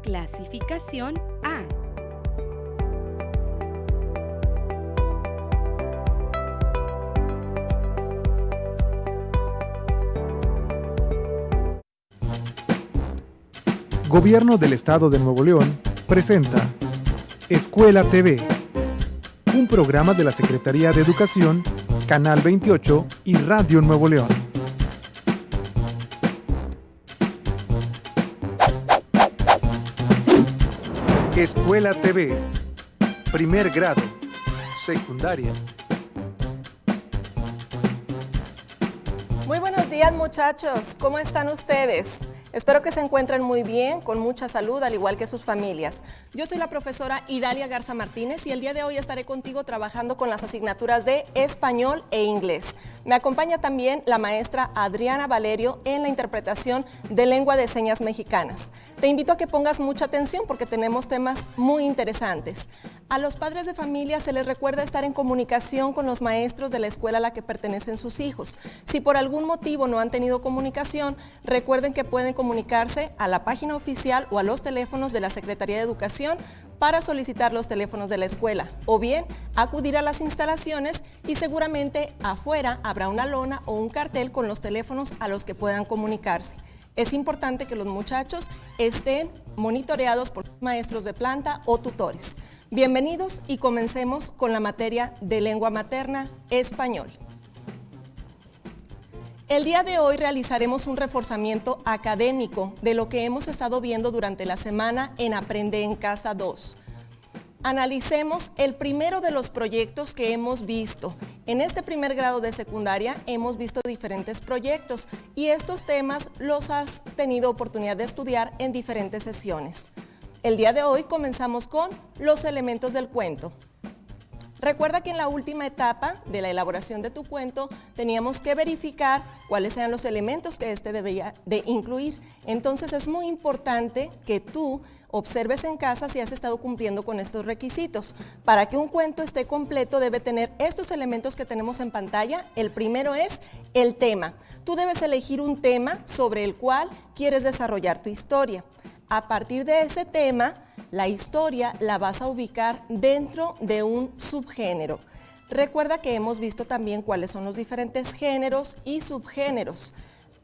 Clasificación A. Gobierno del Estado de Nuevo León presenta Escuela TV, un programa de la Secretaría de Educación, Canal 28 y Radio Nuevo León. Escuela TV, primer grado, secundaria. Muy buenos días, muchachos, ¿cómo están ustedes? Espero que se encuentren muy bien, con mucha salud, al igual que sus familias. Yo soy la profesora Idalia Garza Martínez y el día de hoy estaré contigo trabajando con las asignaturas de español e inglés. Me acompaña también la maestra Adriana Valerio en la interpretación de lengua de señas mexicanas. Te invito a que pongas mucha atención porque tenemos temas muy interesantes. A los padres de familia se les recuerda estar en comunicación con los maestros de la escuela a la que pertenecen sus hijos. Si por algún motivo no han tenido comunicación, recuerden que pueden comunicarse a la página oficial o a los teléfonos de la Secretaría de Educación para solicitar los teléfonos de la escuela, o bien acudir a las instalaciones y seguramente afuera habrá una lona o un cartel con los teléfonos a los que puedan comunicarse. Es importante que los muchachos estén monitoreados por maestros de planta o tutores. Bienvenidos y comencemos con la materia de lengua materna, español. El día de hoy realizaremos un reforzamiento académico de lo que hemos estado viendo durante la semana en Aprende en Casa 2. Analicemos el primero de los proyectos que hemos visto. En este primer grado de secundaria hemos visto diferentes proyectos y estos temas los has tenido oportunidad de estudiar en diferentes sesiones. El día de hoy comenzamos con los elementos del cuento. Recuerda que en la última etapa de la elaboración de tu cuento teníamos que verificar cuáles eran los elementos que este debía de incluir. Entonces es muy importante que tú observes en casa si has estado cumpliendo con estos requisitos. Para que un cuento esté completo debe tener estos elementos que tenemos en pantalla. El primero es el tema. Tú debes elegir un tema sobre el cual quieres desarrollar tu historia. A partir de ese tema, la historia la vas a ubicar dentro de un subgénero. Recuerda que hemos visto también cuáles son los diferentes géneros y subgéneros.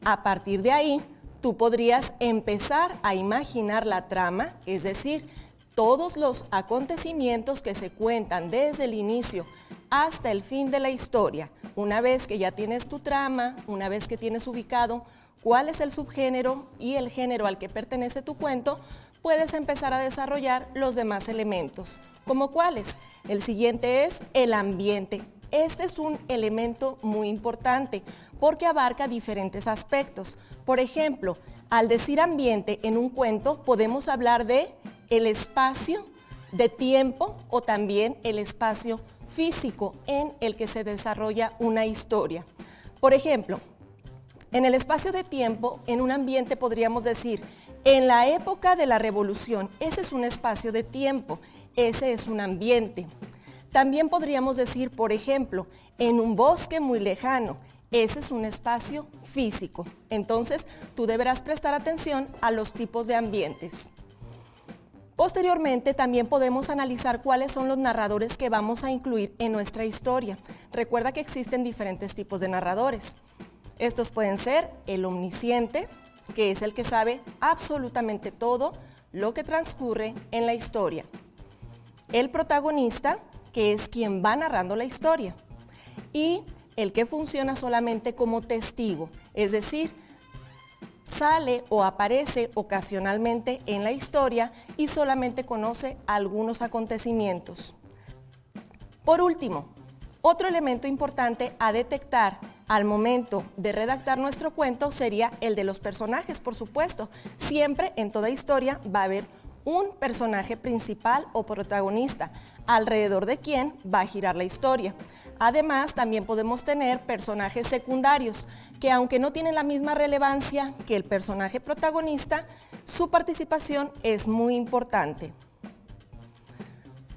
A partir de ahí, tú podrías empezar a imaginar la trama, es decir, todos los acontecimientos que se cuentan desde el inicio hasta el fin de la historia. Una vez que ya tienes tu trama, una vez que tienes ubicado cuál es el subgénero y el género al que pertenece tu cuento, puedes empezar a desarrollar los demás elementos. ¿Como cuáles? El siguiente es el ambiente. Este es un elemento muy importante porque abarca diferentes aspectos. Por ejemplo, al decir ambiente en un cuento podemos hablar de el espacio de tiempo o también el espacio físico en el que se desarrolla una historia. Por ejemplo, en el espacio de tiempo, en un ambiente podríamos decir, en la época de la Revolución, ese es un espacio de tiempo, ese es un ambiente. También podríamos decir, por ejemplo, en un bosque muy lejano, ese es un espacio físico. Entonces, tú deberás prestar atención a los tipos de ambientes. Posteriormente, también podemos analizar cuáles son los narradores que vamos a incluir en nuestra historia. Recuerda que existen diferentes tipos de narradores. Estos pueden ser el omnisciente, que es el que sabe absolutamente todo lo que transcurre en la historia. El protagonista, que es quien va narrando la historia. Y el que funciona solamente como testigo, es decir, sale o aparece ocasionalmente en la historia y solamente conoce algunos acontecimientos. Por último, otro elemento importante a detectar al momento de redactar nuestro cuento sería el de los personajes, por supuesto. Siempre en toda historia va a haber un personaje principal o protagonista, alrededor de quien va a girar la historia. Además, también podemos tener personajes secundarios, que aunque no tienen la misma relevancia que el personaje protagonista, su participación es muy importante.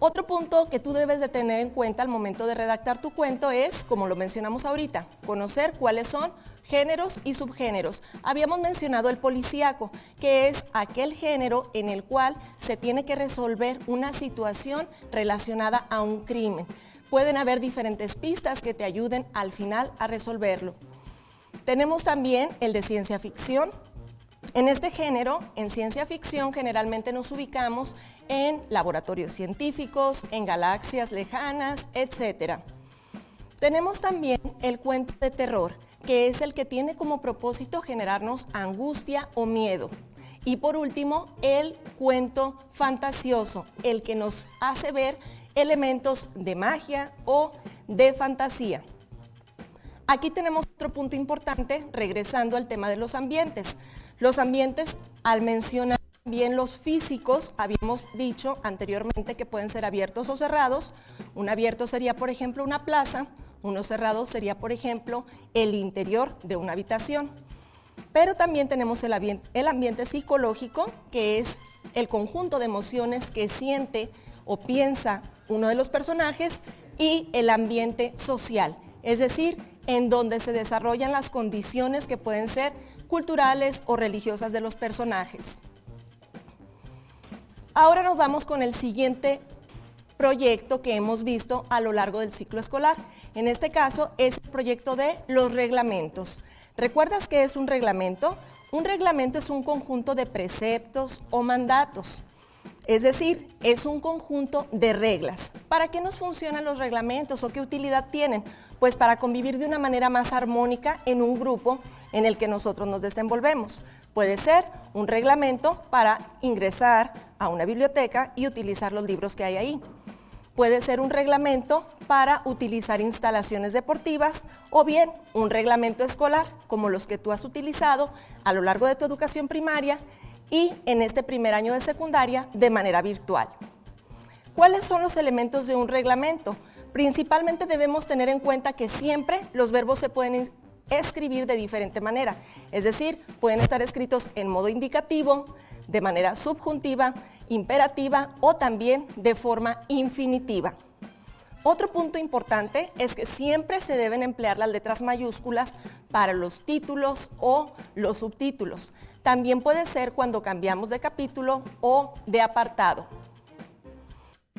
Otro punto que tú debes de tener en cuenta al momento de redactar tu cuento es, como lo mencionamos ahorita, conocer cuáles son Géneros y subgéneros. Habíamos mencionado el policíaco, que es aquel género en el cual se tiene que resolver una situación relacionada a un crimen. Pueden haber diferentes pistas que te ayuden al final a resolverlo. Tenemos también el de ciencia ficción. En este género, en ciencia ficción, generalmente nos ubicamos en laboratorios científicos, en galaxias lejanas, etc. Tenemos también el cuento de terror, que es el que tiene como propósito generarnos angustia o miedo. Y por último, el cuento fantasioso, el que nos hace ver elementos de magia o de fantasía. Aquí tenemos otro punto importante, regresando al tema de los ambientes. Los ambientes, al mencionar bien los físicos, habíamos dicho anteriormente que pueden ser abiertos o cerrados. Un abierto sería, por ejemplo, una plaza. Uno cerrado sería, por ejemplo, el interior de una habitación. Pero también tenemos el ambiente psicológico, que es el conjunto de emociones que siente o piensa uno de los personajes, y el ambiente social, es decir, en donde se desarrollan las condiciones que pueden ser culturales o religiosas de los personajes. Ahora nos vamos con el siguiente proyecto que hemos visto a lo largo del ciclo escolar. En este caso es el proyecto de los reglamentos. ¿Recuerdas qué es un reglamento? Un reglamento es un conjunto de preceptos o mandatos. Es decir, es un conjunto de reglas. ¿Para qué nos funcionan los reglamentos o qué utilidad tienen? Pues para convivir de una manera más armónica en un grupo en el que nosotros nos desenvolvemos. Puede ser un reglamento para ingresar a una biblioteca y utilizar los libros que hay ahí. Puede ser un reglamento para utilizar instalaciones deportivas o bien un reglamento escolar como los que tú has utilizado a lo largo de tu educación primaria y en este primer año de secundaria de manera virtual. ¿Cuáles son los elementos de un reglamento? Principalmente debemos tener en cuenta que siempre los verbos se pueden escribir de diferente manera, es decir, pueden estar escritos en modo indicativo, de manera subjuntiva, imperativa o también de forma infinitiva. Otro punto importante es que siempre se deben emplear las letras mayúsculas para los títulos o los subtítulos. También puede ser cuando cambiamos de capítulo o de apartado.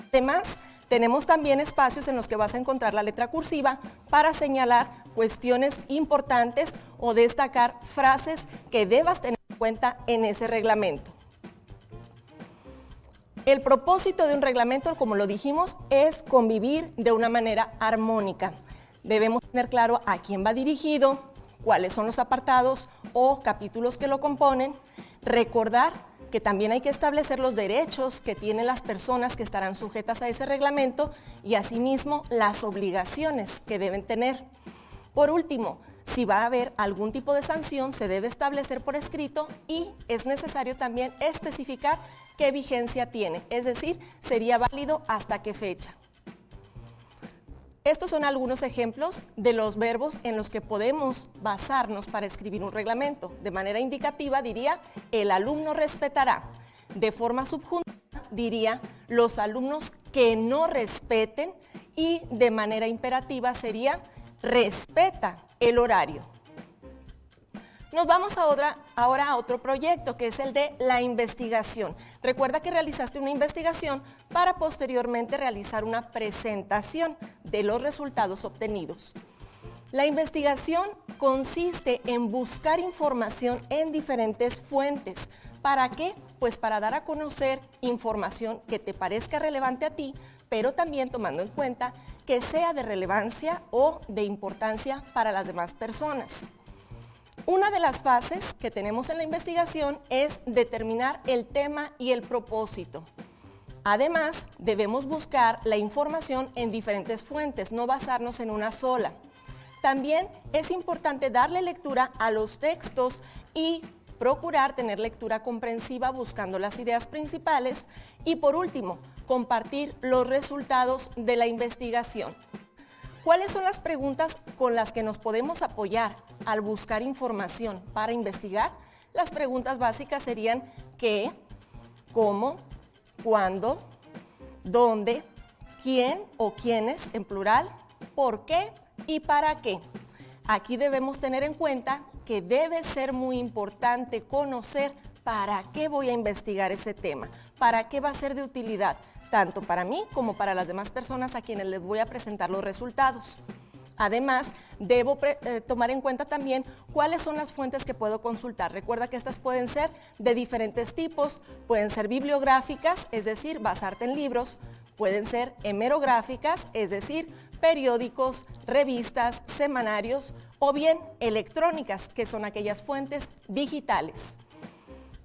Además, tenemos también espacios en los que vas a encontrar la letra cursiva para señalar cuestiones importantes o destacar frases que debas tener en cuenta en ese reglamento. El propósito de un reglamento, como lo dijimos, es convivir de una manera armónica. Debemos tener claro a quién va dirigido, cuáles son los apartados o capítulos que lo componen, recordar que también hay que establecer los derechos que tienen las personas que estarán sujetas a ese reglamento y asimismo las obligaciones que deben tener. Por último, si va a haber algún tipo de sanción, se debe establecer por escrito y es necesario también especificar qué vigencia tiene, es decir, sería válido hasta qué fecha. Estos son algunos ejemplos de los verbos en los que podemos basarnos para escribir un reglamento. De manera indicativa diría, el alumno respetará. De forma subjuntiva diría, los alumnos que no respeten. Y de manera imperativa sería, respeta el horario. Nos vamos ahora a otro proyecto, que es el de la investigación. Recuerda que realizaste una investigación para posteriormente realizar una presentación de los resultados obtenidos. La investigación consiste en buscar información en diferentes fuentes. ¿Para qué? Pues para dar a conocer información que te parezca relevante a ti, pero también tomando en cuenta que sea de relevancia o de importancia para las demás personas. Una de las fases que tenemos en la investigación es determinar el tema y el propósito. Además, debemos buscar la información en diferentes fuentes, no basarnos en una sola. También es importante darle lectura a los textos y procurar tener lectura comprensiva buscando las ideas principales. Y por último, compartir los resultados de la investigación. ¿Cuáles son las preguntas con las que nos podemos apoyar al buscar información para investigar? Las preguntas básicas serían ¿qué?, ¿cómo?, ¿cuándo?, ¿dónde?, ¿quién o quiénes en plural?, ¿por qué?, y ¿para qué? Aquí debemos tener en cuenta que debe ser muy importante conocer para qué voy a investigar ese tema, para qué va a ser de utilidad, tanto para mí como para las demás personas a quienes les voy a presentar los resultados. Además, debo tomar en cuenta también cuáles son las fuentes que puedo consultar. Recuerda que estas pueden ser de diferentes tipos, pueden ser bibliográficas, es decir, basarte en libros, pueden ser hemerográficas, es decir, periódicos, revistas, semanarios, o bien electrónicas, que son aquellas fuentes digitales.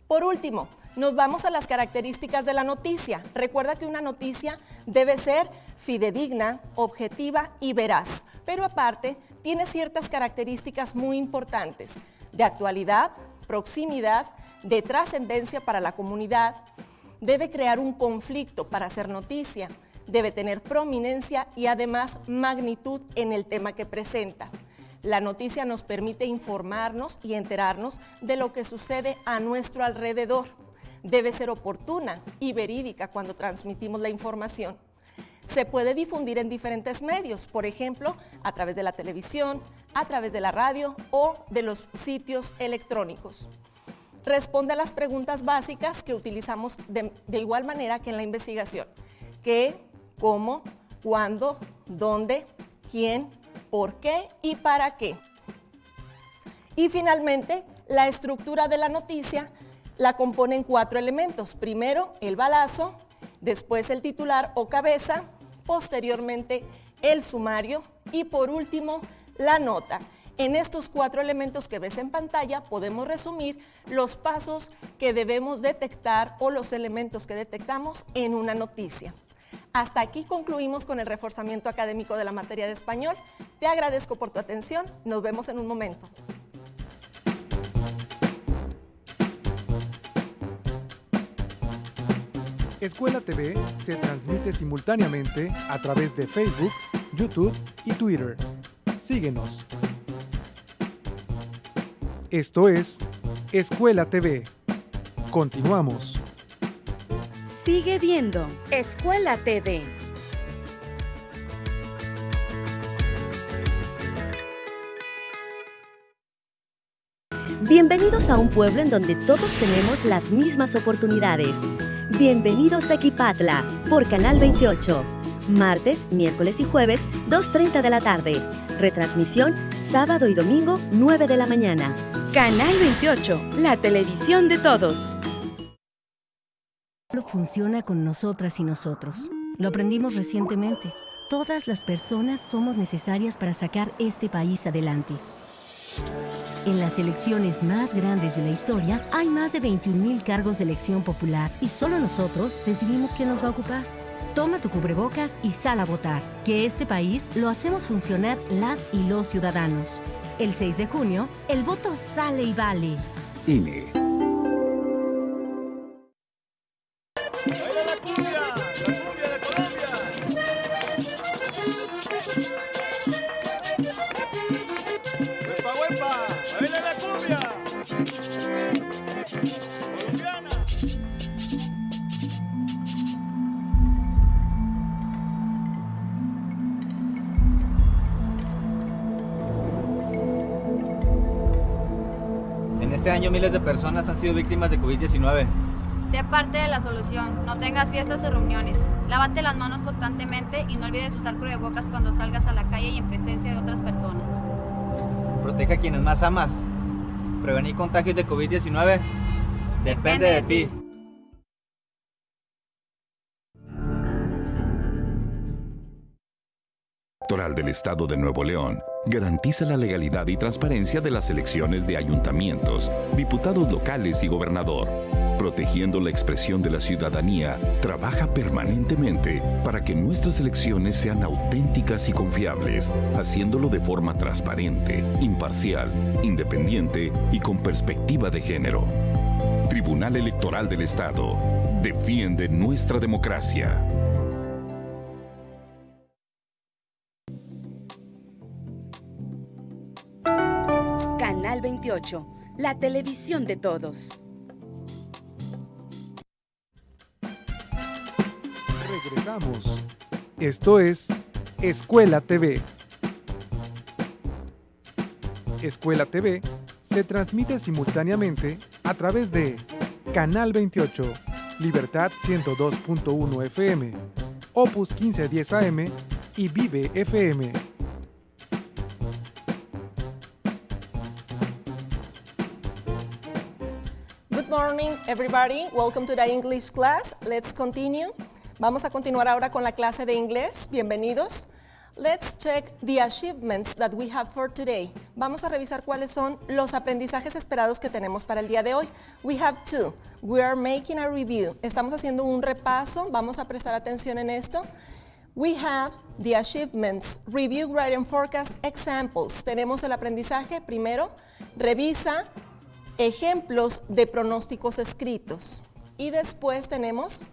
Por último, nos vamos a las características de la noticia. Recuerda que una noticia debe ser fidedigna, objetiva y veraz, pero aparte tiene ciertas características muy importantes: de actualidad, proximidad, de trascendencia para la comunidad, debe crear un conflicto para hacer noticia, debe tener prominencia y además magnitud en el tema que presenta. La noticia nos permite informarnos y enterarnos de lo que sucede a nuestro alrededor. Debe ser oportuna y verídica cuando transmitimos la información. Se puede difundir en diferentes medios, por ejemplo, a través de la televisión, a través de la radio o de los sitios electrónicos. Responde a las preguntas básicas que utilizamos de igual manera que en la investigación: ¿qué?, ¿cómo?, ¿cuándo?, ¿dónde?, ¿quién?, ¿por qué? ¿Y para qué? Y finalmente, la estructura de la noticia la componen 4 elementos. Primero, el balazo, después el titular o cabeza, posteriormente el sumario y por último la nota. En estos 4 elementos que ves en pantalla podemos resumir los pasos que debemos detectar o los elementos que detectamos en una noticia. Hasta aquí concluimos con el reforzamiento académico de la materia de español. Te agradezco por tu atención. Nos vemos en un momento. Escuela TV se transmite simultáneamente a través de Facebook, YouTube y Twitter. Síguenos. Esto es Escuela TV. Continuamos. Sigue viendo Escuela TV. Bienvenidos a un pueblo en donde todos tenemos las mismas oportunidades. Bienvenidos a Equipatla, por Canal 28. Martes, miércoles y jueves, 2:30 de la tarde. Retransmisión, sábado y domingo, 9 de la mañana. Canal 28, la televisión de todos. Funciona con nosotras y nosotros. Lo aprendimos recientemente. Todas las personas somos necesarias para sacar este país adelante. En las elecciones más grandes de la historia, hay más de 21,000 cargos de elección popular y solo nosotros decidimos quién nos va a ocupar. Toma tu cubrebocas y sal a votar, que este país lo hacemos funcionar las y los ciudadanos. El 6 de junio, el voto sale y vale. INE. Este año miles de personas han sido víctimas de COVID-19. Sé parte de la solución. No tengas fiestas o reuniones. Lávate las manos constantemente y no olvides usar cubrebocas cuando salgas a la calle y en presencia de otras personas. Protege a quienes más amas. Prevenir contagios de COVID-19 depende de ti. Electoral del Estado de Nuevo León garantiza la legalidad y transparencia de las elecciones de ayuntamientos, diputados locales y gobernador. Protegiendo la expresión de la ciudadanía, trabaja permanentemente para que nuestras elecciones sean auténticas y confiables, haciéndolo de forma transparente, imparcial, independiente y con perspectiva de género. Tribunal Electoral del Estado. Defiende nuestra democracia. Canal 28, la televisión de todos. Regresamos. Esto es Escuela TV. Escuela TV se transmite simultáneamente a través de Canal 28, Libertad 102.1 FM, Opus 1510 AM y Vive FM. Good morning, everybody. Welcome to the English class. Let's continue. Vamos a continuar ahora con la clase de inglés. Bienvenidos. Let's check the achievements that we have for today. Vamos a revisar cuáles son los aprendizajes esperados que tenemos para el día de hoy. We have two. We are making a review. Estamos haciendo un repaso. Vamos a prestar atención en esto. We have the achievements, review, grade and forecast examples. Tenemos el aprendizaje. Primero, revisa ejemplos de pronósticos escritos. Y después tenemos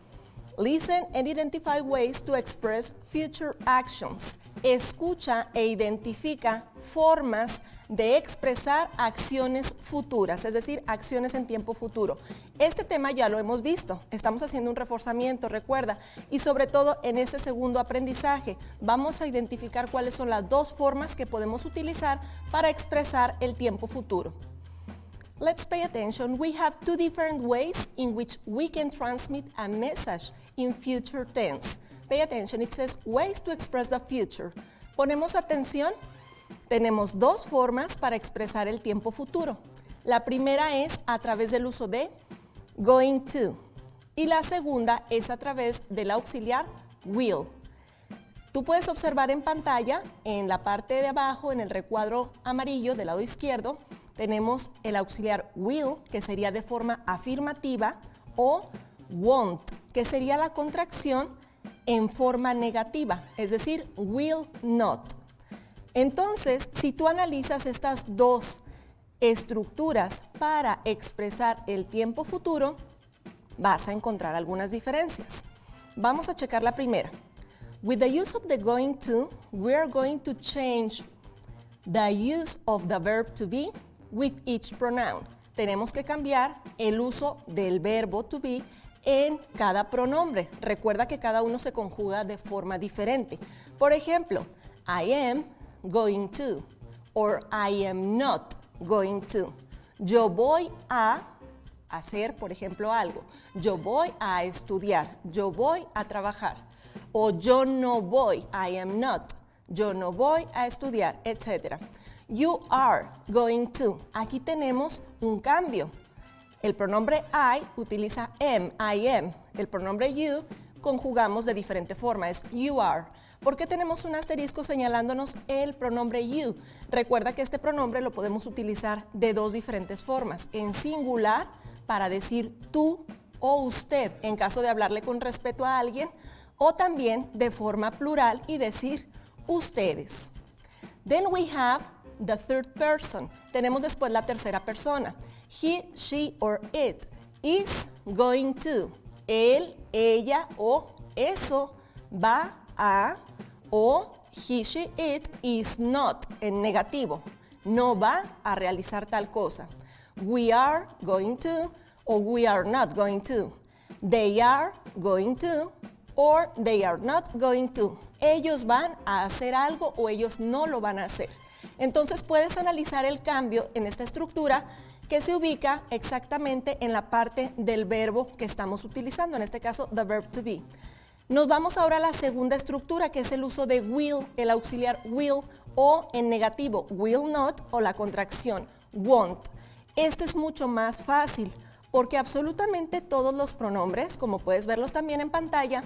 listen and identify ways to express future actions. Escucha e identifica formas de expresar acciones futuras, es decir, acciones en tiempo futuro. Este tema ya lo hemos visto, estamos haciendo un reforzamiento, recuerda, y sobre todo en este segundo aprendizaje vamos a identificar cuáles son las dos formas que podemos utilizar para expresar el tiempo futuro. Let's pay attention. We have two different ways in which we can transmit a message in future tense. Pay attention. It says ways to express the future. Ponemos atención. Tenemos dos formas para expresar el tiempo futuro. La primera es a través del uso de going to. Y la segunda es a través del auxiliar will. Tú puedes observar en pantalla, en la parte de abajo, en el recuadro amarillo del lado izquierdo, tenemos el auxiliar will, que sería de forma afirmativa, o won't, que sería la contracción en forma negativa, es decir, will not. Entonces, si tú analizas estas dos estructuras para expresar el tiempo futuro, vas a encontrar algunas diferencias. Vamos a checar la primera. With the use of the going to, we are going to change the use of the verb to be with each pronoun. Tenemos que cambiar el uso del verbo to be en cada pronombre. Recuerda que cada uno se conjuga de forma diferente. Por ejemplo, I am going to, or I am not going to. Yo voy a hacer, por ejemplo, algo. Yo voy a estudiar. Yo voy a trabajar. O yo no voy, I am not. Yo no voy a estudiar, etc. You are going to. Aquí tenemos un cambio. El pronombre I utiliza am, I am. El pronombre you conjugamos de diferente forma, es you are. ¿Por qué tenemos un asterisco señalándonos el pronombre you? Recuerda que este pronombre lo podemos utilizar de dos diferentes formas. En singular, para decir tú o usted, en caso de hablarle con respeto a alguien, o también de forma plural y decir ustedes. Then we have the third person. Tenemos después la tercera persona. He, she, or it is going to. Él, ella o eso va a, o he, she, it is not, en negativo. No va a realizar tal cosa. We are going to, or we are not going to. They are going to, or they are not going to. Ellos van a hacer algo o ellos no lo van a hacer. Entonces puedes analizar el cambio en esta estructura que se ubica exactamente en la parte del verbo que estamos utilizando, en este caso, the verb to be. Nos vamos ahora a la segunda estructura, que es el uso de will, el auxiliar will, o en negativo, will not, o la contracción, won't. Este es mucho más fácil, porque absolutamente todos los pronombres, como puedes verlos también en pantalla,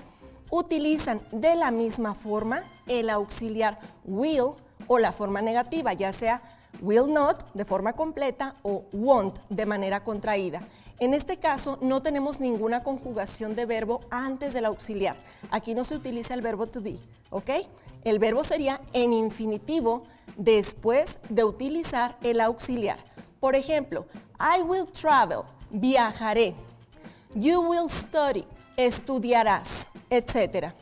utilizan de la misma forma el auxiliar will o la forma negativa, ya sea will not de forma completa o won't de manera contraída. En este caso no tenemos ninguna conjugación de verbo antes del auxiliar. Aquí no se utiliza el verbo to be, ¿ok? El verbo sería en infinitivo después de utilizar el auxiliar. Por ejemplo, I will travel, viajaré. You will study, estudiarás, etc.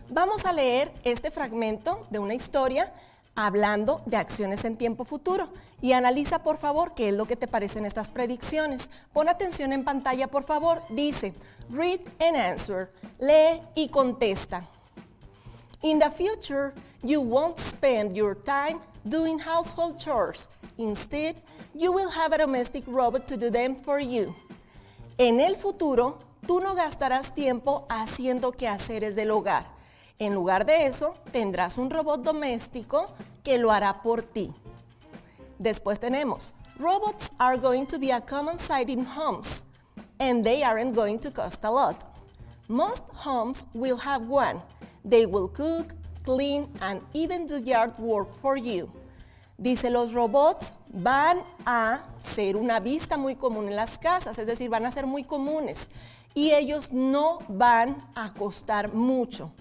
Vamos a leer este fragmento de una historia hablando de acciones en tiempo futuro y analiza por favor qué es lo que te parecen estas predicciones. Pon atención en pantalla por favor, dice read and answer, lee y contesta. In the future, you won't spend your time doing household chores. Instead, you will have a domestic robot to do them for you. En el futuro, tú no gastarás tiempo haciendo quehaceres del hogar. En lugar de eso, tendrás un robot doméstico que lo hará por ti. Después tenemos, robots are going to be a common sight in homes, and they aren't going to cost a lot. Most homes will have one. They will cook, clean, and even do yard work for you. Dice, los robots van a ser una vista muy común en las casas, es decir, van a ser muy comunes y ellos no van a costar mucho.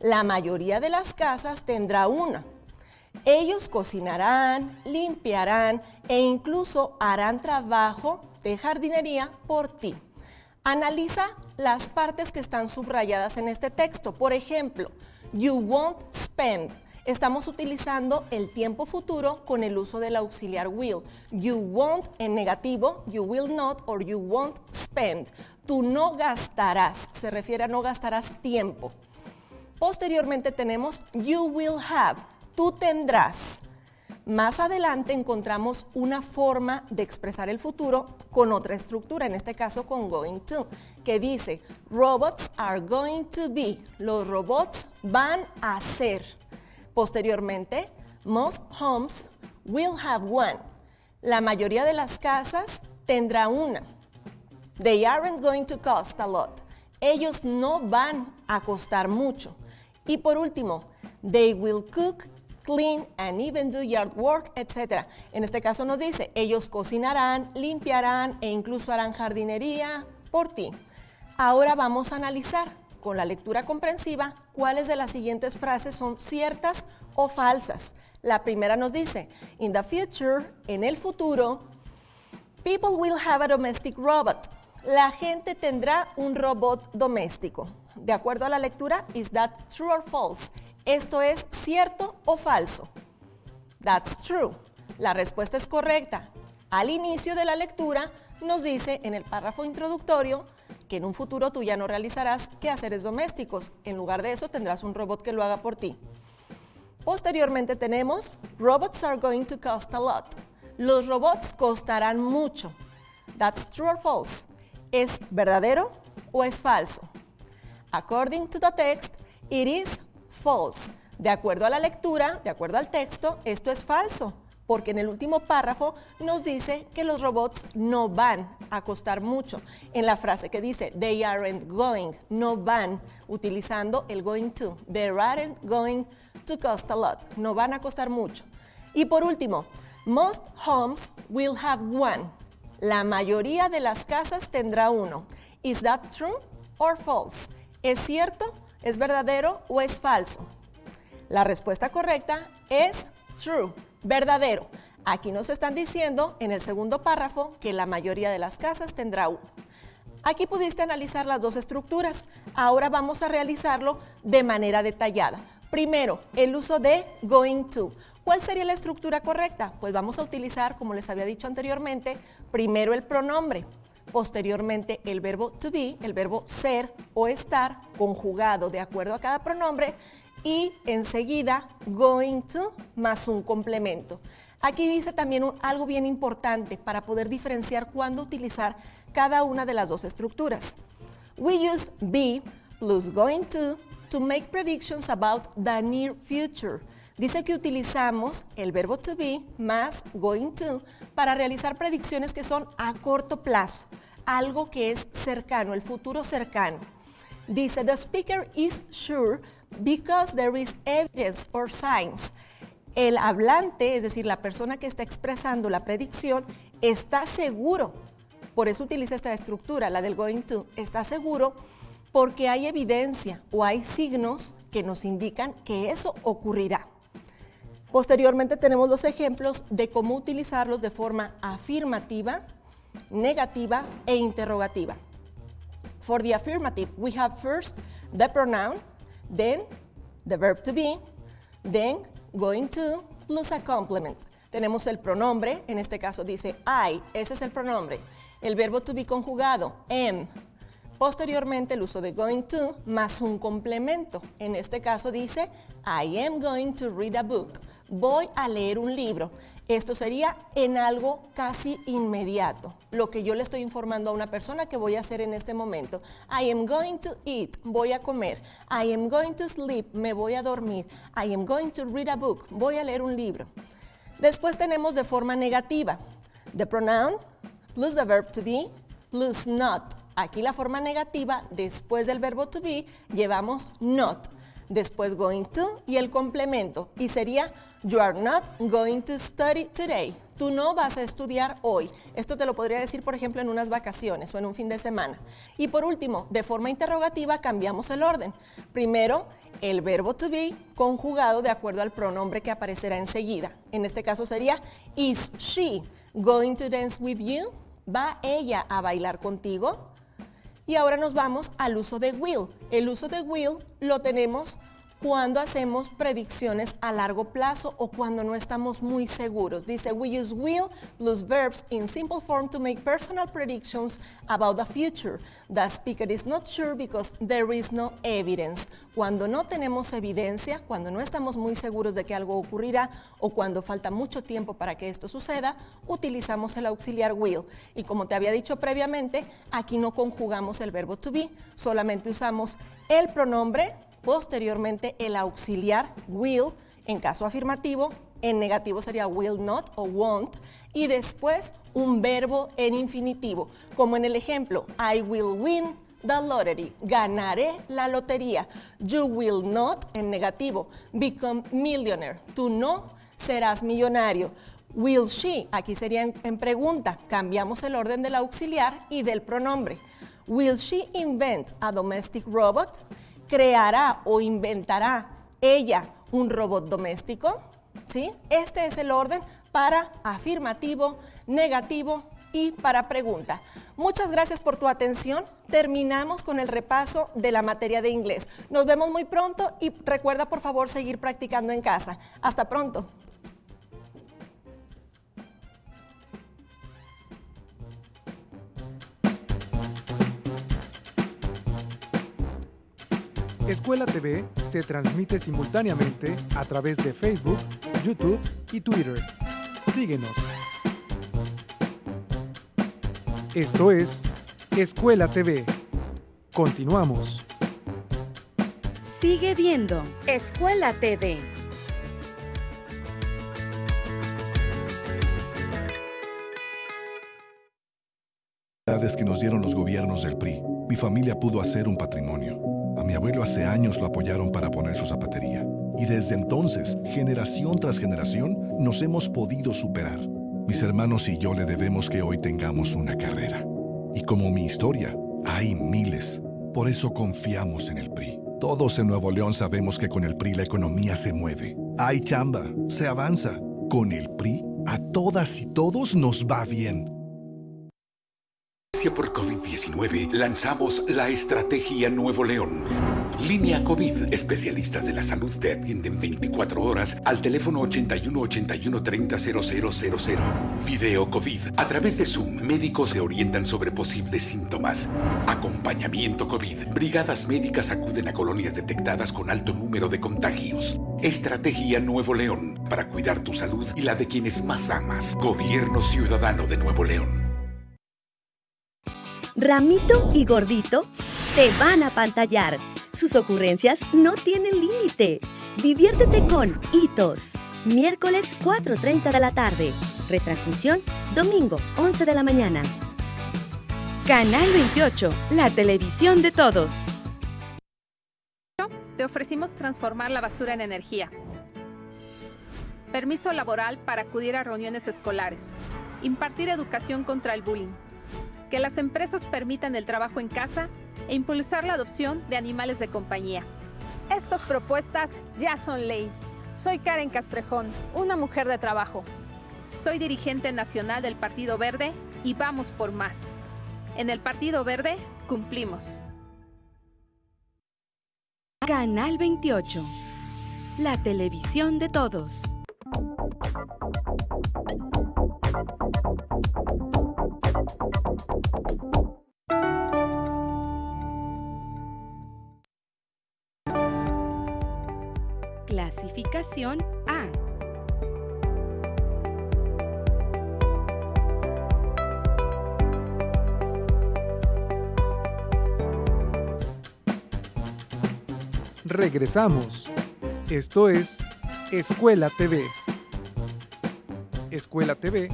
La mayoría de las casas tendrá una. Ellos cocinarán, limpiarán e incluso harán trabajo de jardinería por ti. Analiza las partes que están subrayadas en este texto. Por ejemplo, you won't spend. Estamos utilizando el tiempo futuro con el uso del auxiliar will. You won't en negativo, you will not or you won't spend. Tú no gastarás, se refiere a no gastarás tiempo. Posteriormente tenemos you will have, tú tendrás. Más adelante encontramos una forma de expresar el futuro con otra estructura, en este caso con going to, que dice robots are going to be, los robots van a ser. Posteriormente, most homes will have one. La mayoría de las casas tendrá una. They aren't going to cost a lot. Ellos no van a costar mucho. Y por último, they will cook, clean, and even do yard work, etc. En este caso nos dice, ellos cocinarán, limpiarán e incluso harán jardinería por ti. Ahora vamos a analizar con la lectura comprensiva cuáles de las siguientes frases son ciertas o falsas. La primera nos dice, in the future, en el futuro, people will have a domestic robot. La gente tendrá un robot doméstico. De acuerdo a la lectura, is that true or false? ¿Esto es cierto o falso? That's true. La respuesta es correcta. Al inicio de la lectura nos dice en el párrafo introductorio que en un futuro tú ya no realizarás quehaceres domésticos. En lugar de eso tendrás un robot que lo haga por ti. Posteriormente tenemos, robots are going to cost a lot. Los robots costarán mucho. That's true or false? ¿Es verdadero o es falso? According to the text, it is false. De acuerdo a la lectura, de acuerdo al texto, esto es falso, porque en el último párrafo nos dice que los robots no van a costar mucho. En la frase que dice, they aren't going, no van, utilizando el going to. They aren't going to cost a lot, no van a costar mucho. Y por último, most homes will have one. La mayoría de las casas tendrá uno. Is that true or false? ¿Es cierto, es verdadero o es falso? La respuesta correcta es true, verdadero. Aquí nos están diciendo en el segundo párrafo que la mayoría de las casas tendrá uno. Aquí pudiste analizar las dos estructuras. Ahora vamos a realizarlo de manera detallada. Primero, el uso de going to. ¿Cuál sería la estructura correcta? Pues vamos a utilizar, como les había dicho anteriormente, primero el pronombre, posteriormente el verbo to be, el verbo ser o estar, conjugado de acuerdo a cada pronombre, y enseguida going to más un complemento. Aquí dice también algo bien importante para poder diferenciar cuándo utilizar cada una de las dos estructuras. We use be plus going to make predictions about the near future. Dice que utilizamos el verbo to be más going to para realizar predicciones que son a corto plazo, algo que es cercano, el futuro cercano. Dice, the speaker is sure because there is evidence or signs. El hablante, es decir, la persona que está expresando la predicción, está seguro. Por eso utiliza esta estructura, la del going to. Está seguro porque hay evidencia o hay signos que nos indican que eso ocurrirá. Posteriormente tenemos los ejemplos de cómo utilizarlos de forma afirmativa, negativa e interrogativa. For the affirmative, we have first the pronoun, then the verb to be, then going to plus a complement. Tenemos el pronombre, en este caso dice I, ese es el pronombre. El verbo to be conjugado, am. Posteriormente el uso de going to más un complemento. En este caso dice I am going to read a book. voy a leer un libro. Esto sería en algo casi inmediato, lo que yo le estoy informando a una persona que voy a hacer en este momento. I am going to eat, voy a comer. I am going to sleep, me voy a dormir. I am going to read a book, voy a leer un libro. Después tenemos de forma negativa, the pronoun plus the verb to be plus not. Aquí la forma negativa, después del verbo to be, llevamos not. Después going to y el complemento. Y sería, you are not going to study today. Tú no vas a estudiar hoy. Esto te lo podría decir, por ejemplo, en unas vacaciones o en un fin de semana. Y por último, de forma interrogativa, cambiamos el orden. Primero, el verbo to be conjugado de acuerdo al pronombre que aparecerá enseguida. En este caso sería, is she going to dance with you? ¿Va ella a bailar contigo? Y ahora nos vamos al uso de will. El uso de will lo tenemos cuando hacemos predicciones a largo plazo o cuando no estamos muy seguros. Dice, we use will plus verbs in simple form to make personal predictions about the future. The speaker is not sure because there is no evidence. Cuando no tenemos evidencia, cuando no estamos muy seguros de que algo ocurrirá o cuando falta mucho tiempo para que esto suceda, utilizamos el auxiliar will. Y como te había dicho previamente, aquí no conjugamos el verbo to be, solamente usamos el pronombre, posteriormente el auxiliar will en caso afirmativo, en negativo sería will not o won't, y después un verbo en infinitivo, como en el ejemplo, I will win the lottery, ganaré la lotería. You will not, en negativo, become millionaire, tú no serás millonario. Will she, aquí sería en pregunta, cambiamos el orden del auxiliar y del pronombre. Will she invent a domestic robot? ¿Creará o inventará ella un robot doméstico? ¿Sí? Este es el orden para afirmativo, negativo y para pregunta. Muchas gracias por tu atención. Terminamos con el repaso de la materia de inglés. Nos vemos muy pronto y recuerda por favor seguir practicando en casa. Hasta pronto. Escuela TV se transmite simultáneamente a través de Facebook, YouTube y Twitter. Síguenos. Esto es Escuela TV. Continuamos. Sigue viendo Escuela TV. Que nos dieron los gobiernos del PRI, mi familia pudo hacer un patrimonio. A mi abuelo hace años lo apoyaron para poner su zapatería. Y desde entonces, generación tras generación, nos hemos podido superar. Mis hermanos y yo le debemos que hoy tengamos una carrera. Y como mi historia, hay miles. Por eso confiamos en el PRI. Todos en Nuevo León sabemos que con el PRI la economía se mueve. Hay chamba, se avanza. Con el PRI, a todas y todos nos va bien. Por COVID-19, lanzamos la Estrategia Nuevo León. Línea COVID. Especialistas de la salud te atienden 24 horas al teléfono 81 81 30 0000. Video COVID. A través de Zoom, médicos se orientan sobre posibles síntomas. Acompañamiento COVID. Brigadas médicas acuden a colonias detectadas con alto número de contagios. Estrategia Nuevo León. Para cuidar tu salud y la de quienes más amas. Gobierno Ciudadano de Nuevo León. Ramito y Gordito te van a pantallar. Sus ocurrencias no tienen límite. Diviértete con Hitos. Miércoles 4:30 de la tarde. Retransmisión domingo 11 de la mañana. Canal 28, la televisión de todos. Te ofrecimos transformar la basura en energía. Permiso laboral para acudir a reuniones escolares. Impartir educación contra el bullying. Que las empresas permitan el trabajo en casa e impulsar la adopción de animales de compañía. Estas propuestas ya son ley. Soy Karen Castrejón, una mujer de trabajo. Soy dirigente nacional del Partido Verde y vamos por más. En el Partido Verde cumplimos. Canal 28, la televisión de todos. Clasificación A. Regresamos. Esto es Escuela TV. Escuela TV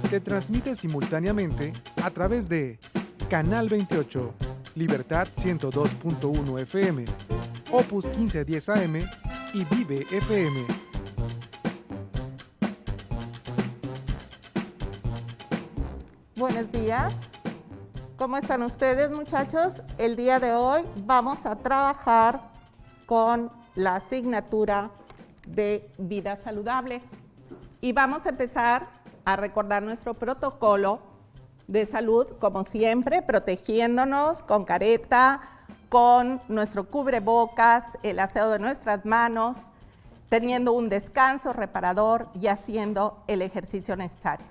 se transmite simultáneamente a través de Canal 28, Libertad 102.1 FM, Opus 1510 AM y Vive FM. Buenos días. ¿Cómo están ustedes, muchachos? El día de hoy vamos a trabajar con la asignatura de vida saludable y vamos a empezar a recordar nuestro protocolo de salud, como siempre, protegiéndonos con careta, con nuestro cubrebocas, el aseo de nuestras manos, teniendo un descanso reparador y haciendo el ejercicio necesario.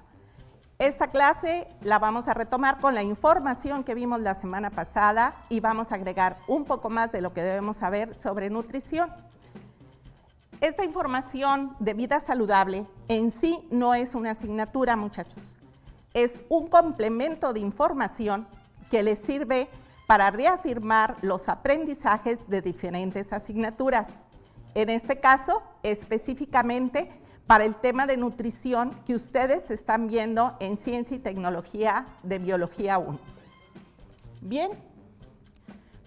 Esta clase la vamos a retomar con la información que vimos la semana pasada y vamos a agregar un poco más de lo que debemos saber sobre nutrición. Esta información de vida saludable en sí no es una asignatura, muchachos. Es un complemento de información que les sirve para reafirmar los aprendizajes de diferentes asignaturas. En este caso, específicamente para el tema de nutrición que ustedes están viendo en Ciencia y Tecnología de Biología 1. Bien,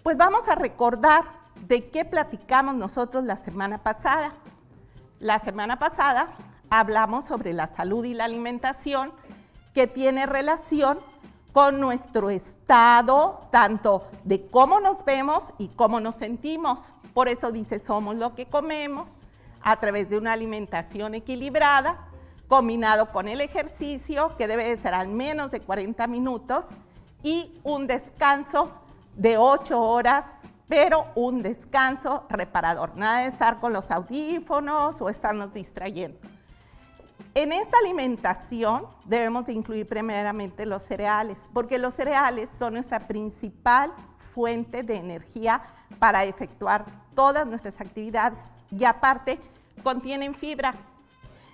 pues vamos a recordar de qué platicamos nosotros la semana pasada. La semana pasada hablamos sobre la salud y la alimentación que tiene relación con nuestro estado, tanto de cómo nos vemos y cómo nos sentimos. Por eso dice, somos lo que comemos, a través de una alimentación equilibrada, combinado con el ejercicio, que debe de ser al menos de 40 minutos, y un descanso de 8 horas, pero un descanso reparador. Nada de estar con los audífonos o estarnos distrayendo. En esta alimentación debemos de incluir primeramente los cereales, porque los cereales son nuestra principal fuente de energía para efectuar todas nuestras actividades y aparte contienen fibra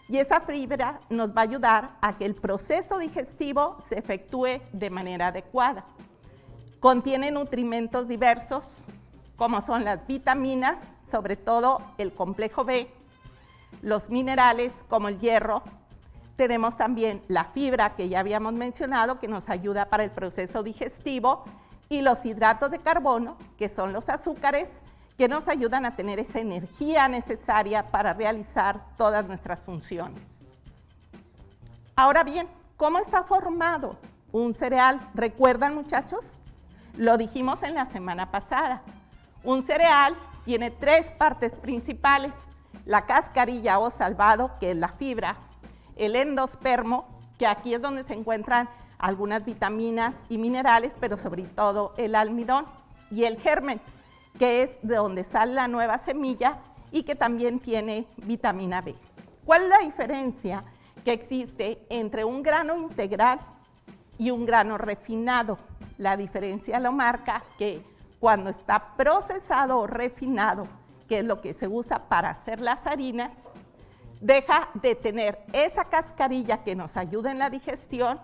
y esa fibra nos va a ayudar a que el proceso digestivo se efectúe de manera adecuada. Contiene nutrimentos diversos como son las vitaminas, sobre todo el complejo B, los minerales como el hierro. Tenemos también la fibra que ya habíamos mencionado que nos ayuda para el proceso digestivo y los hidratos de carbono, que son los azúcares, que nos ayudan a tener esa energía necesaria para realizar todas nuestras funciones. Ahora bien, ¿cómo está formado un cereal? ¿Recuerdan, muchachos? Lo dijimos en la semana pasada. Un cereal tiene 3 partes principales: la cascarilla o salvado, que es la fibra, el endospermo, que aquí es donde se encuentran algunas vitaminas y minerales, pero sobre todo el almidón, y el germen, que es de donde sale la nueva semilla y que también tiene vitamina B. ¿Cuál es la diferencia que existe entre un grano integral y un grano refinado? La diferencia lo marca que cuando está procesado o refinado, que es lo que se usa para hacer las harinas, deja de tener esa cascarilla que nos ayuda en la digestión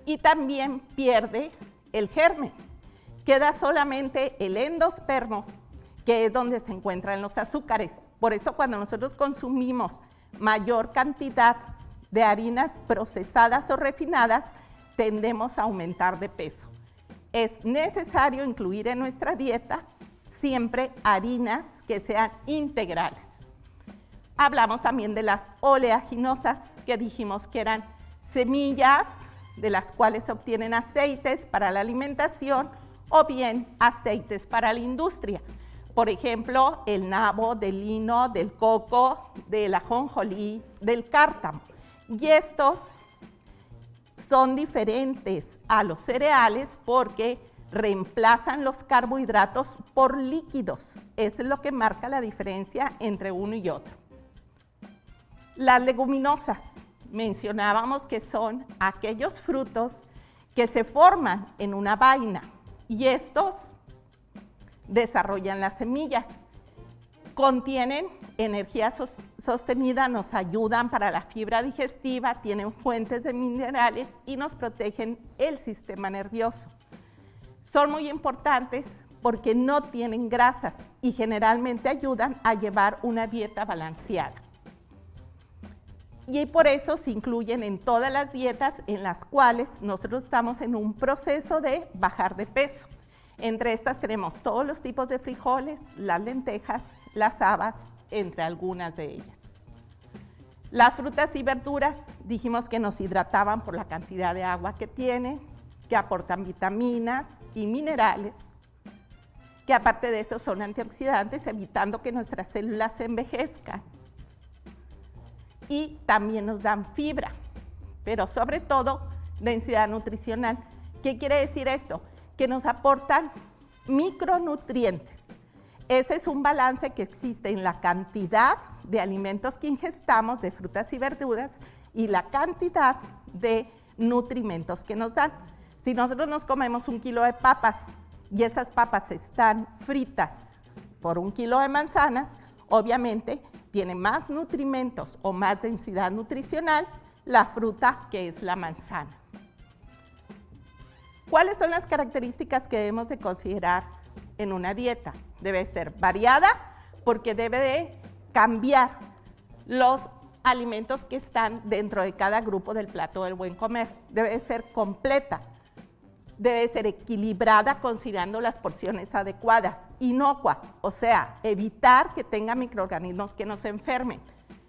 y también pierde el germen. Queda solamente el endospermo, que es donde se encuentran los azúcares. Por eso cuando nosotros consumimos mayor cantidad de harinas procesadas o refinadas, tendemos a aumentar de peso. Es necesario incluir en nuestra dieta siempre harinas que sean integrales. Hablamos también de las oleaginosas, que dijimos que eran semillas de las cuales se obtienen aceites para la alimentación o bien aceites para la industria. Por ejemplo, el nabo, del lino, del coco, del ajonjolí, del cártamo. Y estos son diferentes a los cereales porque reemplazan los carbohidratos por líquidos. Eso es lo que marca la diferencia entre uno y otro. Las leguminosas, mencionábamos que son aquellos frutos que se forman en una vaina y estos desarrollan las semillas. Contienen energía sostenida, nos ayudan para la fibra digestiva, tienen fuentes de minerales y nos protegen el sistema nervioso. Son muy importantes porque no tienen grasas y generalmente ayudan a llevar una dieta balanceada. Y por eso se incluyen en todas las dietas en las cuales nosotros estamos en un proceso de bajar de peso. Entre estas tenemos todos los tipos de frijoles, las lentejas, las habas, entre algunas de ellas. Las frutas y verduras, dijimos que nos hidrataban por la cantidad de agua que tienen, que aportan vitaminas y minerales, que aparte de eso son antioxidantes, evitando que nuestras células se envejezcan. Y también nos dan fibra, pero sobre todo densidad nutricional. ¿Qué quiere decir esto? Que nos aportan micronutrientes. Ese es un balance que existe en la cantidad de alimentos que ingestamos, de frutas y verduras, y la cantidad de nutrimentos que nos dan. Si nosotros nos comemos 1 kilo de papas y esas papas están fritas por 1 kilo de manzanas, obviamente tiene más nutrimentos o más densidad nutricional la fruta que es la manzana. ¿Cuáles son las características que debemos de considerar en una dieta? Debe ser variada porque debe de cambiar los alimentos que están dentro de cada grupo del plato del buen comer. Debe de ser completa, debe ser equilibrada considerando las porciones adecuadas, inocua, o sea, evitar que tenga microorganismos que nos enfermen,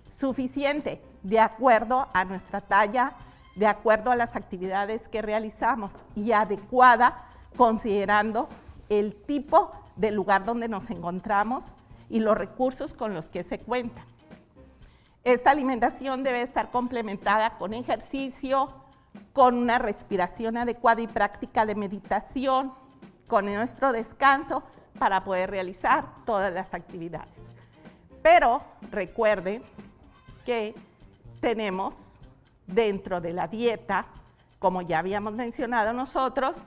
suficiente de acuerdo a nuestra talla, de acuerdo a las actividades que realizamos y adecuada considerando el tipo de lugar donde nos encontramos y los recursos con los que se cuentan. Esta alimentación debe estar complementada con ejercicio, con una respiración adecuada y práctica de meditación, con nuestro descanso para poder realizar todas las actividades. Pero recuerden que tenemos dentro de la dieta, como ya habíamos mencionado nosotros,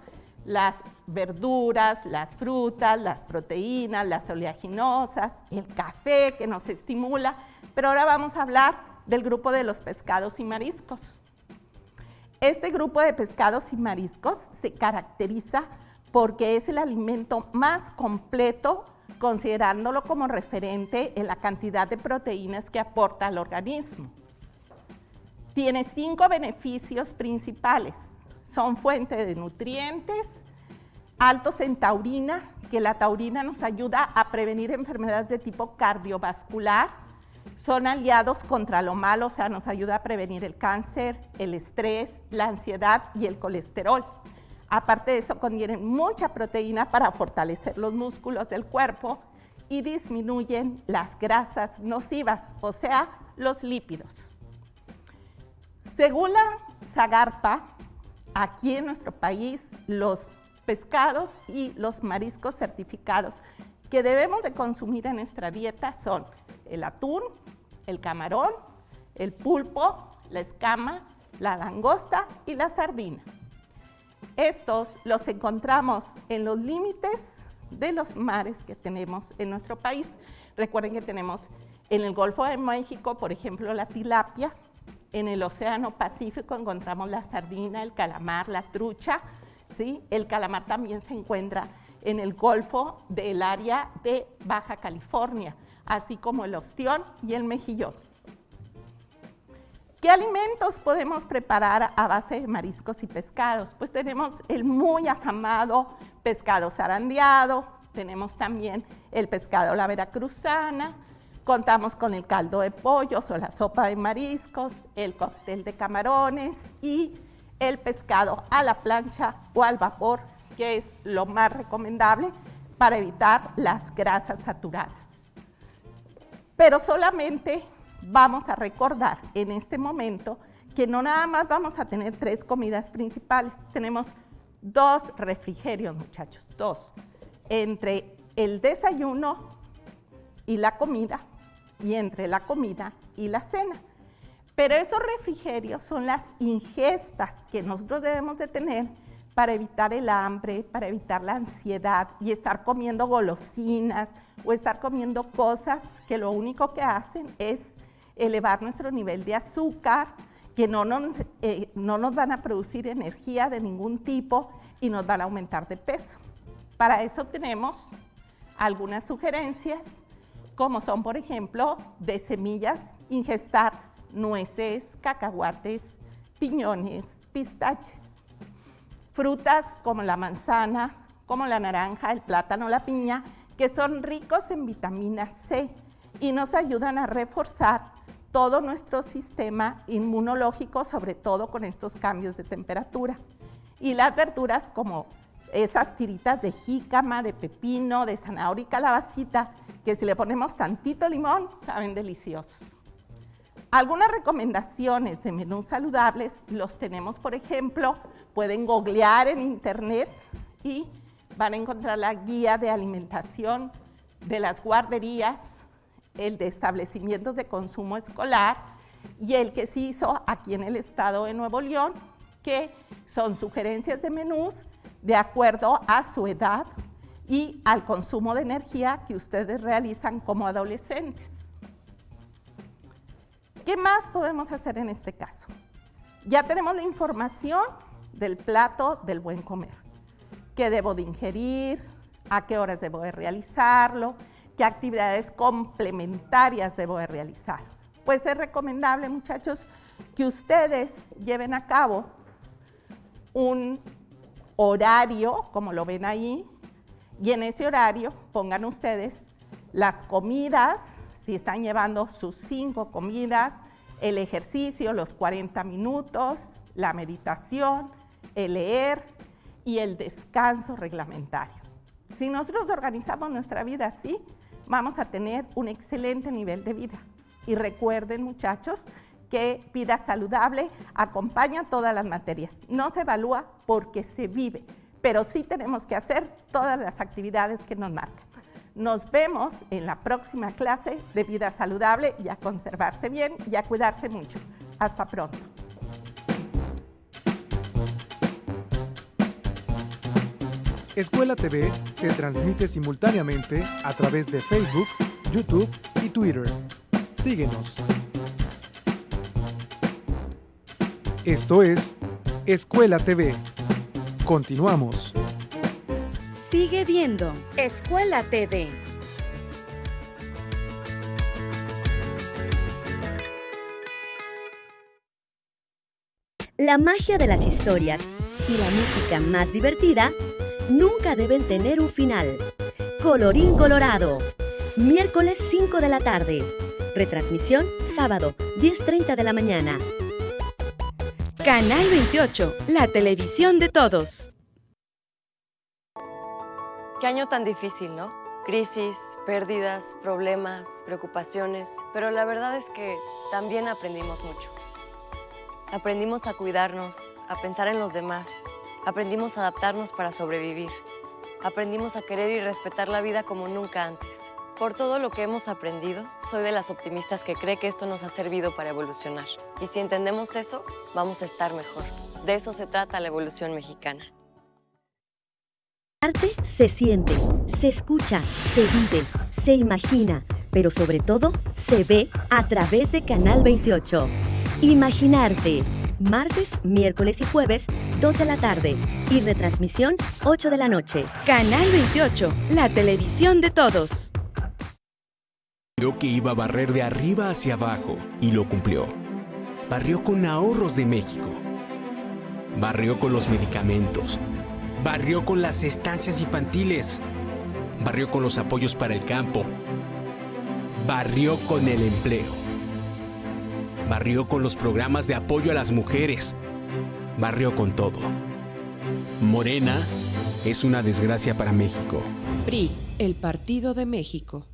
las verduras, las frutas, las proteínas, las oleaginosas, el café que nos estimula, pero ahora vamos a hablar del grupo de los pescados y mariscos. Este grupo de pescados y mariscos se caracteriza porque es el alimento más completo, considerándolo como referente en la cantidad de proteínas que aporta al organismo. Tiene 5 beneficios principales. Son fuente de nutrientes, altos en taurina, que la taurina nos ayuda a prevenir enfermedades de tipo cardiovascular. Son aliados contra lo malo, o sea, nos ayuda a prevenir el cáncer, el estrés, la ansiedad y el colesterol. Aparte de eso, contienen mucha proteína para fortalecer los músculos del cuerpo y disminuyen las grasas nocivas, o sea, los lípidos. Según la Zagarpa, aquí en nuestro país, los pescados y los mariscos certificados que debemos de consumir en nuestra dieta son el atún, el camarón, el pulpo, la escama, la langosta y la sardina. Estos los encontramos en los límites de los mares que tenemos en nuestro país. Recuerden que tenemos en el Golfo de México, por ejemplo, la tilapia. En el Océano Pacífico encontramos la sardina, el calamar, la trucha, ¿sí? El calamar también se encuentra en el Golfo del área de Baja California, así como el ostión y el mejillón. ¿Qué alimentos podemos preparar a base de mariscos y pescados? Pues tenemos el muy afamado pescado zarandeado, tenemos también el pescado a la veracruzana, contamos con el caldo de pollos o la sopa de mariscos, el cóctel de camarones y el pescado a la plancha o al vapor, que es lo más recomendable para evitar las grasas saturadas. Pero solamente vamos a recordar en este momento que no nada más vamos a tener 3 comidas principales, tenemos 2 refrigerios, muchachos, 2, entre el desayuno y la comida, y entre la comida y la cena. Pero esos refrigerios son las ingestas que nosotros debemos de tener para evitar el hambre, para evitar la ansiedad y estar comiendo golosinas o estar comiendo cosas que lo único que hacen es elevar nuestro nivel de azúcar, que no nos van a producir energía de ningún tipo y nos van a aumentar de peso. Para eso tenemos algunas sugerencias, como son, por ejemplo, de semillas, ingestar nueces, cacahuates, piñones, pistaches. Frutas como la manzana, como la naranja, el plátano, la piña, que son ricos en vitamina C y nos ayudan a reforzar todo nuestro sistema inmunológico, sobre todo con estos cambios de temperatura. Y las verduras como esas tiritas de jícama, de pepino, de zanahoria y calabacita, que si le ponemos tantito limón, saben deliciosos. Algunas recomendaciones de menús saludables los tenemos, por ejemplo, pueden googlear en internet y van a encontrar la guía de alimentación de las guarderías, el de establecimientos de consumo escolar y el que se hizo aquí en el estado de Nuevo León, que son sugerencias de menús de acuerdo a su edad y al consumo de energía que ustedes realizan como adolescentes. ¿Qué más podemos hacer en este caso? Ya tenemos la información del plato del buen comer. ¿Qué debo de ingerir? ¿A qué horas debo de realizarlo? ¿Qué actividades complementarias debo de realizar? Pues es recomendable, muchachos, que ustedes lleven a cabo un horario, como lo ven ahí, y en ese horario pongan ustedes las comidas, si están llevando sus 5 comidas, el ejercicio, los 40 minutos, la meditación, el leer y el descanso reglamentario. Si nosotros organizamos nuestra vida así, vamos a tener un excelente nivel de vida. Y recuerden, muchachos, que vida saludable acompaña todas las materias. No se evalúa porque se vive, pero sí tenemos que hacer todas las actividades que nos marcan. Nos vemos en la próxima clase de vida saludable y a conservarse bien y a cuidarse mucho. Hasta pronto. Escuela TV se transmite simultáneamente a través de Facebook, YouTube y Twitter. Síguenos. Esto es Escuela TV. Continuamos. Sigue viendo Escuela TV. La magia de las historias y la música más divertida nunca deben tener un final. Colorín colorado. Miércoles 5 de la tarde. Retransmisión sábado 10:30 de la mañana. Canal 28, la televisión de todos. Qué año tan difícil, ¿no? Crisis, pérdidas, problemas, preocupaciones, pero la verdad es que también aprendimos mucho. Aprendimos a cuidarnos, a pensar en los demás, aprendimos a adaptarnos para sobrevivir, aprendimos a querer y respetar la vida como nunca antes. Por todo lo que hemos aprendido, soy de las optimistas que cree que esto nos ha servido para evolucionar. Y si entendemos eso, vamos a estar mejor. De eso se trata la evolución mexicana. Arte se siente, se escucha, se vive, se imagina, pero sobre todo se ve a través de Canal 28. Imaginarte. Martes, miércoles y jueves, 2 de la tarde. Y retransmisión, 8 de la noche. Canal 28, la televisión de todos. Creo que iba a barrer de arriba hacia abajo y lo cumplió. Barrió con ahorros de México. Barrió con los medicamentos. Barrió con las estancias infantiles. Barrió con los apoyos para el campo. Barrió con el empleo. Barrió con los programas de apoyo a las mujeres. Barrió con todo. Morena es una desgracia para México. PRI, el Partido de México.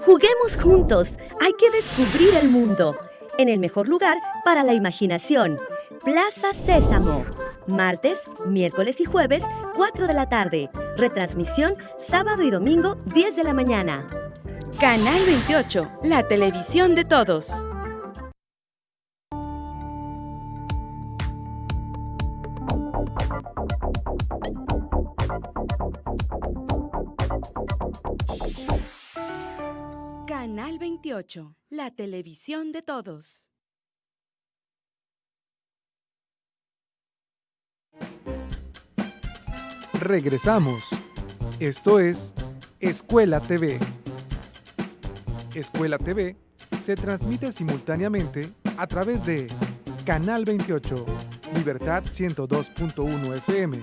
Juguemos juntos. Hay que descubrir el mundo. En el mejor lugar para la imaginación. Plaza Sésamo. Martes, miércoles y jueves, 4 de la tarde. Retransmisión sábado y domingo, 10 de la mañana. Canal 28, la televisión de todos. Canal 28, la televisión de todos. Regresamos. Esto es Escuela TV. Escuela TV se transmite simultáneamente a través de Canal 28, Libertad 102.1 FM,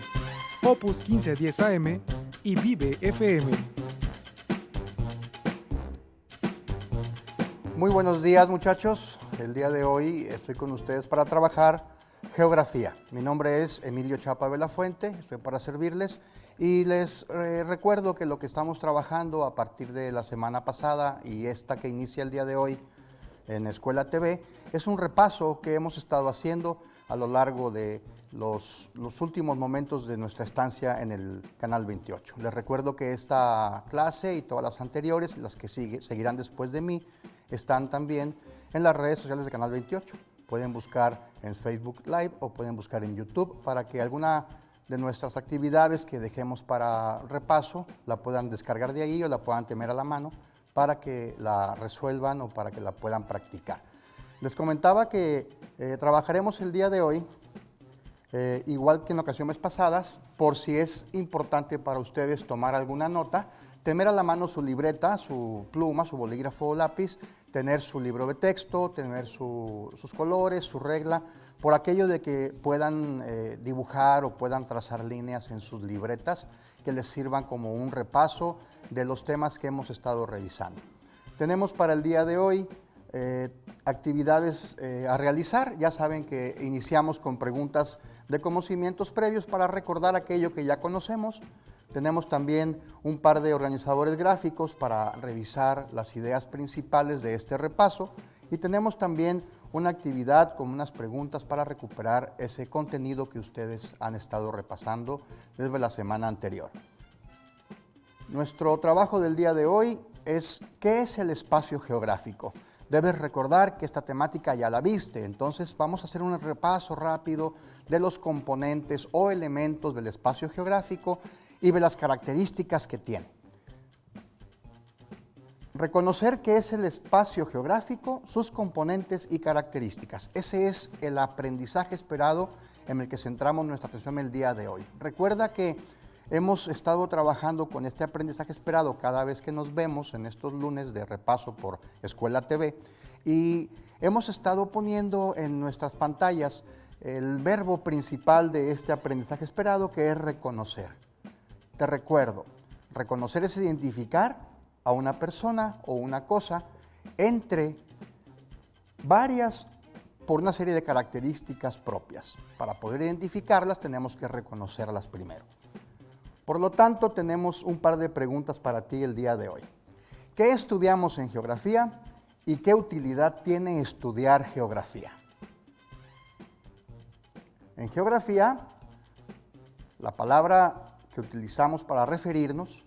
Opus 1510 AM y Vive FM. Muy buenos días, muchachos. El día de hoy estoy con ustedes para trabajar geografía. Mi nombre es Emilio Chapa de la Fuente, estoy para servirles y les recuerdo que lo que estamos trabajando a partir de la semana pasada y esta que inicia el día de hoy en Escuela TV es un repaso que hemos estado haciendo a lo largo de los últimos momentos de nuestra estancia en el Canal 28. Les recuerdo que esta clase y todas las anteriores, las que seguirán después de mí, están también en las redes sociales de Canal 28. Pueden buscar en Facebook Live o pueden buscar en YouTube para que alguna de nuestras actividades que dejemos para repaso la puedan descargar de ahí o la puedan tener a la mano para que la resuelvan o para que la puedan practicar. Les comentaba que trabajaremos el día de hoy, igual que en ocasiones pasadas, por si es importante para ustedes tomar alguna nota, tener a la mano su libreta, su pluma, su bolígrafo o lápiz, tener su libro de texto, tener sus colores, su regla, por aquello de que puedan dibujar o puedan trazar líneas en sus libretas que les sirvan como un repaso de los temas que hemos estado revisando. Tenemos para el día de hoy actividades a realizar. Ya saben que iniciamos con preguntas de conocimientos previos para recordar aquello que ya conocemos. Tenemos también un par de organizadores gráficos para revisar las ideas principales de este repaso y tenemos también una actividad con unas preguntas para recuperar ese contenido que ustedes han estado repasando desde la semana anterior. Nuestro trabajo del día de hoy es ¿qué es el espacio geográfico? Debes recordar que esta temática ya la viste, entonces vamos a hacer un repaso rápido de los componentes o elementos del espacio geográfico y de las características que tiene. Reconocer qué es el espacio geográfico, sus componentes y características. Ese es el aprendizaje esperado en el que centramos nuestra atención el día de hoy. Recuerda que hemos estado trabajando con este aprendizaje esperado cada vez que nos vemos en estos lunes de repaso por Escuela TV y hemos estado poniendo en nuestras pantallas el verbo principal de este aprendizaje esperado, que es reconocer. Te recuerdo, reconocer es identificar a una persona o una cosa entre varias por una serie de características propias. Para poder identificarlas tenemos que reconocerlas primero. Por lo tanto, tenemos un par de preguntas para ti el día de hoy. ¿Qué estudiamos en geografía y qué utilidad tiene estudiar geografía? En geografía, la palabra que utilizamos para referirnos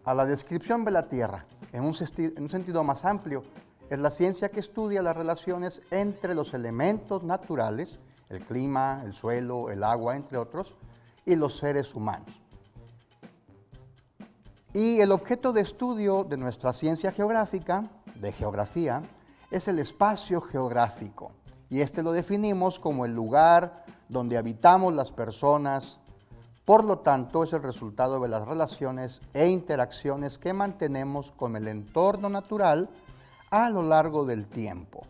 a la descripción de la Tierra, en un sentido más amplio, es la ciencia que estudia las relaciones entre los elementos naturales, el clima, el suelo, el agua, entre otros, y los seres humanos. Y el objeto de estudio de nuestra ciencia geográfica, de geografía, es el espacio geográfico. Y este lo definimos como el lugar donde habitamos las personas. Por lo tanto, es el resultado de las relaciones e interacciones que mantenemos con el entorno natural a lo largo del tiempo.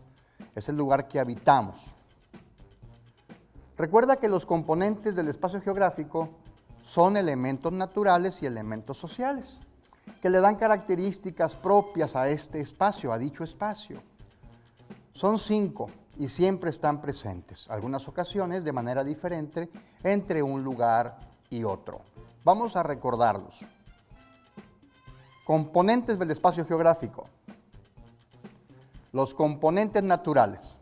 Es el lugar que habitamos. Recuerda que los componentes del espacio geográfico son elementos naturales y elementos sociales, que le dan características propias a este espacio, a dicho espacio. Son 5 y siempre están presentes, algunas ocasiones de manera diferente entre un lugar y otro. Vamos a recordarlos. Componentes del espacio geográfico. Los componentes naturales.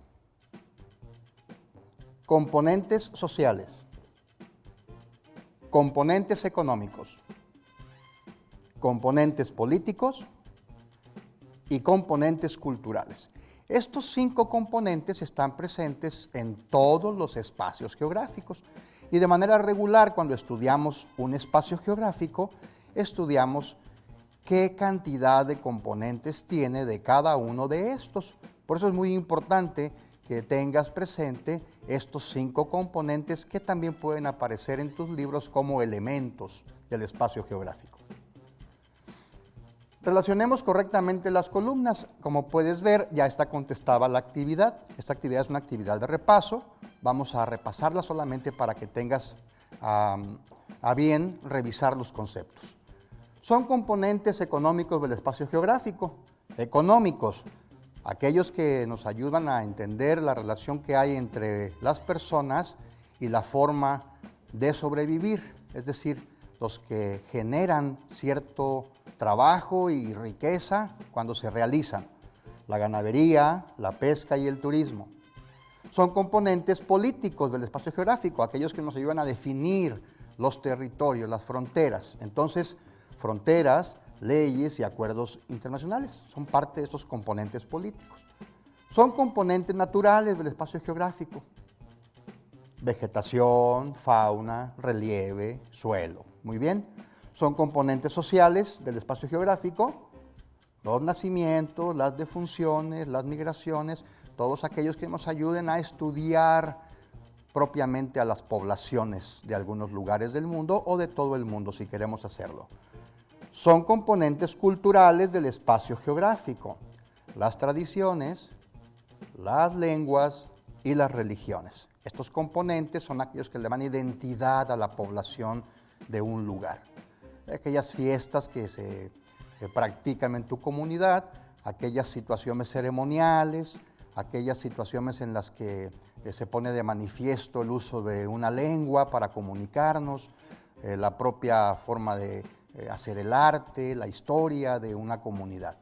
Componentes sociales. Componentes económicos. Componentes políticos y componentes culturales. Estos 5 componentes están presentes en todos los espacios geográficos. Y de manera regular, cuando estudiamos un espacio geográfico, estudiamos qué cantidad de componentes tiene de cada uno de estos. Por eso es muy importante que tengas presente estos 5 componentes que también pueden aparecer en tus libros como elementos del espacio geográfico. Relacionemos correctamente las columnas. Como puedes ver, ya está contestada la actividad. Esta actividad es una actividad de repaso. Vamos a repasarla solamente para que tengas a bien revisar los conceptos. Son componentes económicos del espacio geográfico. Económicos, aquellos que nos ayudan a entender la relación que hay entre las personas y la forma de sobrevivir, es decir, los que generan cierto trabajo y riqueza cuando se realizan, la ganadería, la pesca y el turismo. Son componentes políticos del espacio geográfico, aquellos que nos ayudan a definir los territorios, las fronteras. Entonces, fronteras, leyes y acuerdos internacionales son parte de estos componentes políticos. Son componentes naturales del espacio geográfico: vegetación, fauna, relieve, suelo. Muy bien. Son componentes sociales del espacio geográfico: los nacimientos, las defunciones, las migraciones, todos aquellos que nos ayuden a estudiar propiamente a las poblaciones de algunos lugares del mundo o de todo el mundo, si queremos hacerlo. Son componentes culturales del espacio geográfico: las tradiciones, las lenguas y las religiones. Estos componentes son aquellos que le dan identidad a la población de un lugar. Aquellas fiestas que se practican en tu comunidad, aquellas situaciones ceremoniales, aquellas situaciones en las que se pone de manifiesto el uso de una lengua para comunicarnos, la propia forma de hacer el arte, la historia de una comunidad.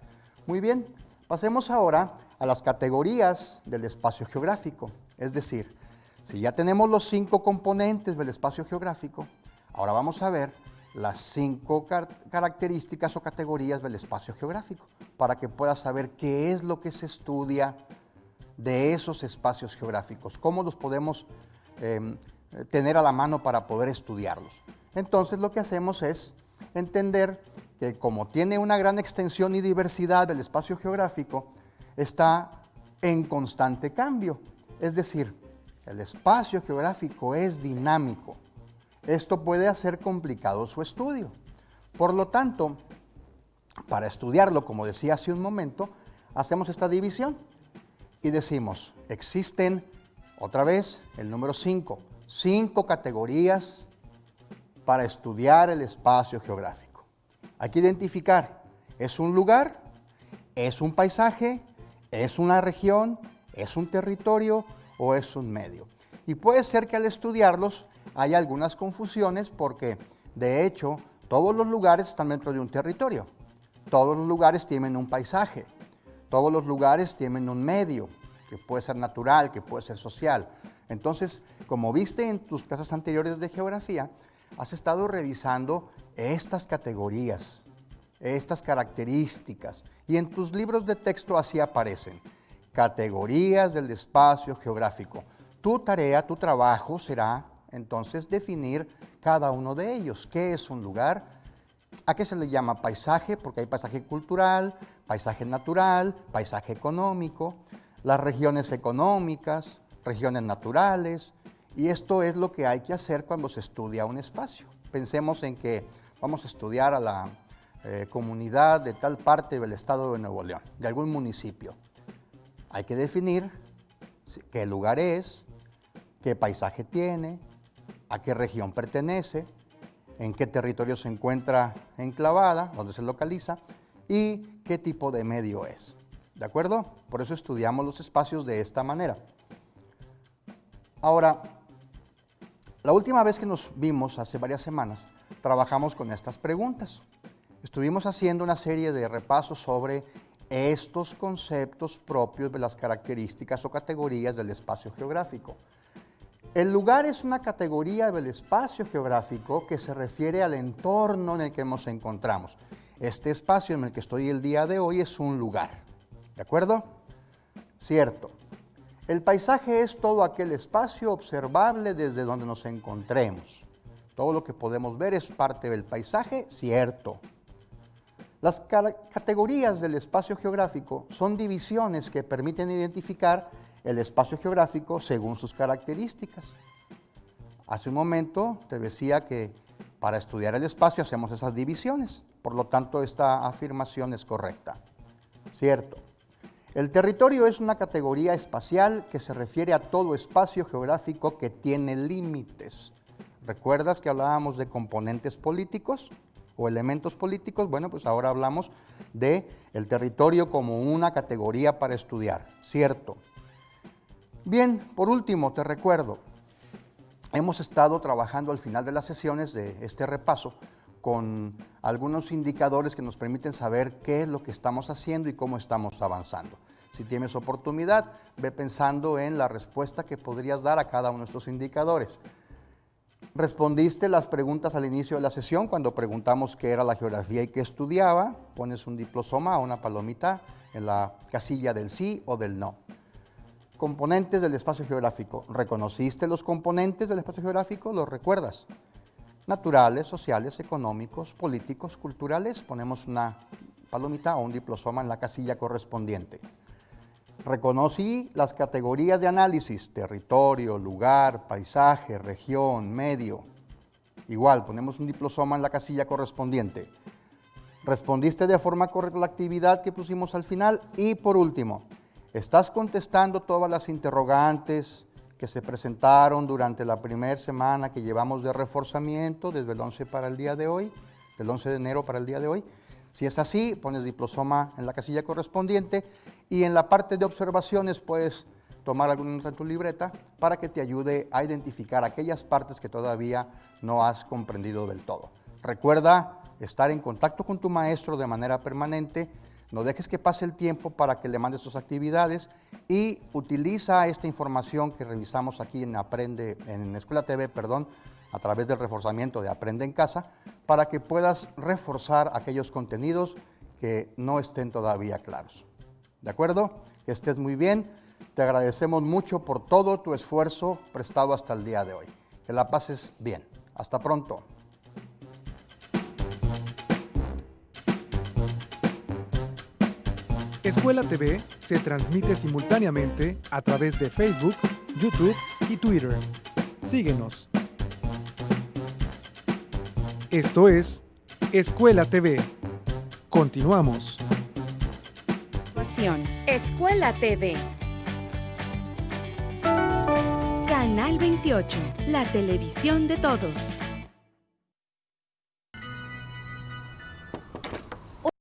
Muy bien, pasemos ahora a las categorías del espacio geográfico. Es decir, si ya tenemos los 5 componentes del espacio geográfico, ahora vamos a ver las 5 características o categorías del espacio geográfico, para que puedas saber qué es lo que se estudia de esos espacios geográficos, cómo los podemos tener a la mano para poder estudiarlos. Entonces, lo que hacemos es entender que como tiene una gran extensión y diversidad del espacio geográfico, está en constante cambio. Es decir, el espacio geográfico es dinámico. Esto puede hacer complicado su estudio. Por lo tanto, para estudiarlo, como decía hace un momento, hacemos esta división y decimos, existen, otra vez, el número 5 categorías para estudiar el espacio geográfico. Hay que identificar, ¿es un lugar? ¿Es un paisaje? ¿Es una región? ¿Es un territorio? ¿O es un medio? Y puede ser que al estudiarlos haya algunas confusiones porque, de hecho, todos los lugares están dentro de un territorio. Todos los lugares tienen un paisaje. Todos los lugares tienen un medio, que puede ser natural, que puede ser social. Entonces, como viste en tus clases anteriores de geografía, has estado revisando estas categorías, estas características, y en tus libros de texto así aparecen. Categorías del espacio geográfico. Tu tarea, tu trabajo será entonces definir cada uno de ellos. ¿Qué es un lugar? ¿A qué se le llama paisaje? Porque hay paisaje cultural, paisaje natural, paisaje económico, las regiones económicas, regiones naturales, y esto es lo que hay que hacer cuando se estudia un espacio. Pensemos en que vamos a estudiar a la comunidad de tal parte del estado de Nuevo León, de algún municipio. Hay que definir qué lugar es, qué paisaje tiene, a qué región pertenece, en qué territorio se encuentra enclavada, dónde se localiza y qué tipo de medio es. ¿De acuerdo? Por eso estudiamos los espacios de esta manera. Ahora, la última vez que nos vimos, hace varias semanas, trabajamos con estas preguntas. Estuvimos haciendo una serie de repasos sobre estos conceptos propios de las características o categorías del espacio geográfico. El lugar es una categoría del espacio geográfico que se refiere al entorno en el que nos encontramos. Este espacio en el que estoy el día de hoy es un lugar. ¿De acuerdo? Cierto. El paisaje es todo aquel espacio observable desde donde nos encontremos. Todo lo que podemos ver es parte del paisaje, cierto. Las categorías del espacio geográfico son divisiones que permiten identificar el espacio geográfico según sus características. Hace un momento te decía que para estudiar el espacio hacemos esas divisiones, por lo tanto esta afirmación es correcta. Cierto. El territorio es una categoría espacial que se refiere a todo espacio geográfico que tiene límites. ¿Recuerdas que hablábamos de componentes políticos o elementos políticos? Bueno, pues ahora hablamos de el territorio como una categoría para estudiar, ¿cierto? Bien, por último, te recuerdo, hemos estado trabajando al final de las sesiones de este repaso con algunos indicadores que nos permiten saber qué es lo que estamos haciendo y cómo estamos avanzando. Si tienes oportunidad, ve pensando en la respuesta que podrías dar a cada uno de estos indicadores. Respondiste las preguntas al inicio de la sesión cuando preguntamos qué era la geografía y qué estudiaba. Pones un diplosoma o una palomita en la casilla del sí o del no. Componentes del espacio geográfico. ¿Reconociste los componentes del espacio geográfico? ¿Los recuerdas? Naturales, sociales, económicos, políticos, culturales. Ponemos una palomita o un diplosoma en la casilla correspondiente. Reconocí las categorías de análisis: territorio, lugar, paisaje, región, medio. Igual, ponemos un diplosoma en la casilla correspondiente. Respondiste de forma correcta la actividad que pusimos al final. Y por último, ¿estás contestando todas las interrogantes que se presentaron durante la primera semana que llevamos de reforzamiento desde el 11 para el día de hoy, del 11 de enero para el día de hoy? Si es así, pones diplosoma en la casilla correspondiente y en la parte de observaciones puedes tomar alguna nota en tu libreta para que te ayude a identificar aquellas partes que todavía no has comprendido del todo. Recuerda estar en contacto con tu maestro de manera permanente. No dejes que pase el tiempo para que le mandes tus actividades y utiliza esta información que revisamos aquí en Escuela TV, a través del reforzamiento de Aprende en Casa, para que puedas reforzar aquellos contenidos que no estén todavía claros. ¿De acuerdo? Que estés muy bien. Te agradecemos mucho por todo tu esfuerzo prestado hasta el día de hoy. Que la pases bien. Hasta pronto. Escuela TV se transmite simultáneamente a través de Facebook, YouTube y Twitter. Síguenos. Esto es Escuela TV. Continuamos. Escuela TV. Canal 28, la televisión de todos.